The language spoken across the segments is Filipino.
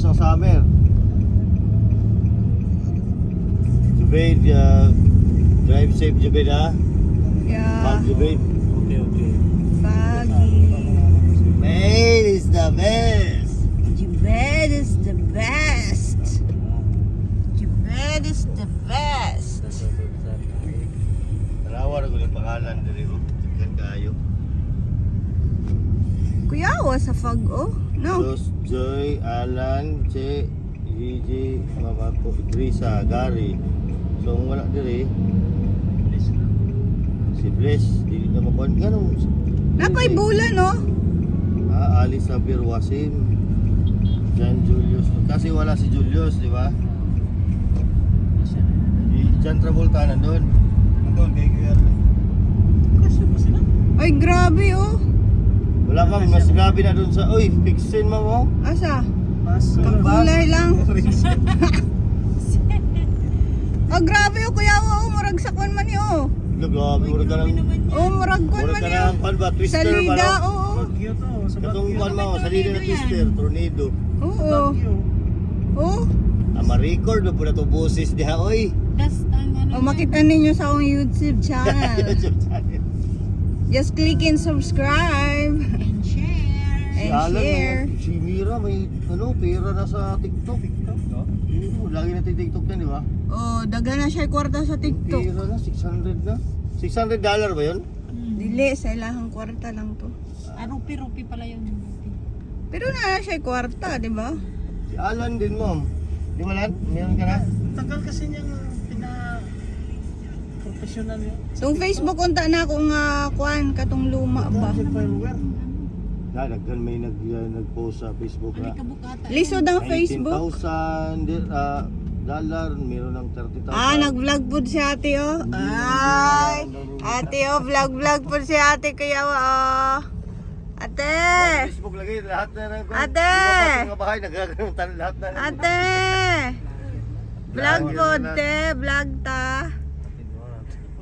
ng summer. Jubaid, drive safe Jubaid ha. Yeah. Pag Jubaid. Okay. Foggy. Jubaid is the best. Jubaid is the best. Jubaid is the best. Tanawa na ko yung pangalan dali ko. Tignan kayo. Kuya, sa fog, oh. No. Jos, Joy, Alan, Che, Gigi, Mama ko, Idrisa, Gary. So kung wala diri, si Bless, dili na makuha. Ganun. Napay bulan, oh. Ali Sabir Wasim, Jan Julius. Kasi wala si Julius, di ba? Jan Travolta nandun. Nandun kay Kuya. Kasi ba sila? Ay, grabe, oh. Wala ma'am, mas grabe na dun sa, uy, fixin ma'am oh. Asa? Mas Kakulay lang. Oh, grabe, oh, kuya, oh. Murag sa kwan man, oh. Grabe, murag ka lang. Oh, murag kwan Murag man, ka oh. lang, kwan ba? Twister ba? Salida, no? oo. Bagyo to. Sa Katong Bagyo. kwan mo, salida na twister, tornado. Oo. Bagyo. Oh. Ma-record na po na itong boses diha, oy. Oh, makita ninyo sa akong YouTube channel. Just click and subscribe. And share. Si And Alan, share. si Mira, may pera na sa TikTok. No? Lagi natin TikTok yan, di ba? Oh, daga na siya kwarta sa TikTok. Pera na, 600 na. $600 ba yun? Dili, sa ilahang kwarta lang to. Rupi-rupi pala yung rupi. Pero na siya kwarta, di ba? Si Alan din, ma'am. Di ba, Lan? Meron ka na? Tagal kasi niyang professional yun. So Facebook unta na ako nga kwan katong luma ba. Firmware. Daghan may nag-post sa Facebook na. Kabukata. Lisod ang Facebook. $19,000, meron ng 30,000. Ah, nag-vlog po si ate, oh. Ay, ate, oh, vlog po si ate kaya, oh. Ate! Facebook lagi, lahat na ng Ate! mga bahay, nagagano'n lahat na. Ate! Vlog po, te. Vlog ta.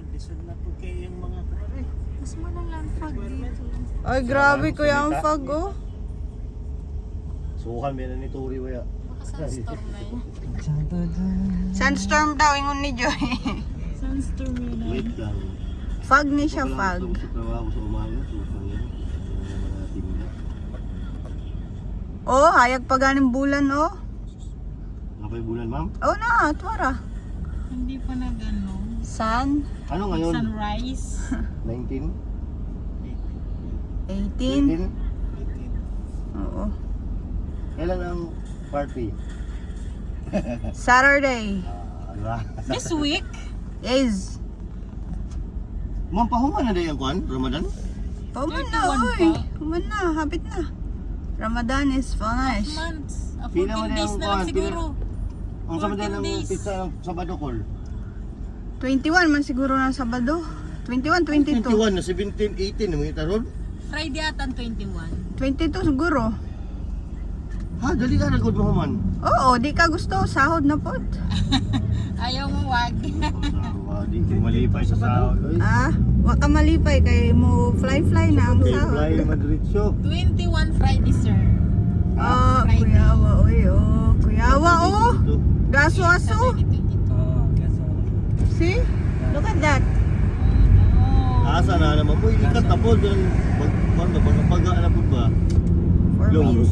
Lisod na po kayo yung mga kuwan. Mas malalang fog dito. Ay, grabe kuya ang fog, oh. Sukan, meron ni Turi, waya. Baka sunstorm na yun. Sunstorm daw, ingon ni Joy. Sunstorm yun na. Wait lang. Fog ni siya, Pagkala fog. ko sa trabaho sa umaga, sukan yan. Oh, hayag pa ganing bulan, oh. Kapay bulan, ma'am? Oh na, twara. Hindi pa nag-ano. Sun, Ano ngayon? Sunrise. 19? 18. 18? Oo. Kailan ang party? Saturday. Diba? This week? Yes. Ma'am, pahuman na din yung kwan? Ramadan? Paman na, 31 oy. pa. Paman na, habit na. Ramadan is finished. Months. 14 Pila man days yung na lang kwan, siguro. Ang sama din 14 ng days. pizza ng Sabado call. 21 man siguro ng Sabado. 21, 22. 21 na 17, 18 na mga taron. Friday atan 21. 22 siguro. Ha, dali ka na good mo man. Oo, di ka gusto. Sahod na po. Ayaw mo wag. Di ko malipay sa sahod. Ah, waka malipay kay mo fly na ang Kay sahod. Fly Madrid show. 21 Friday, sir. Ah, Friday. kuyawa, oy, oh. Kuyawa, oh. Gaso-aso. Saturday 22. See? Look at that. Oh, Asa na naman mo, hindi ka tapos. Pag-anak po ba? For me. Yung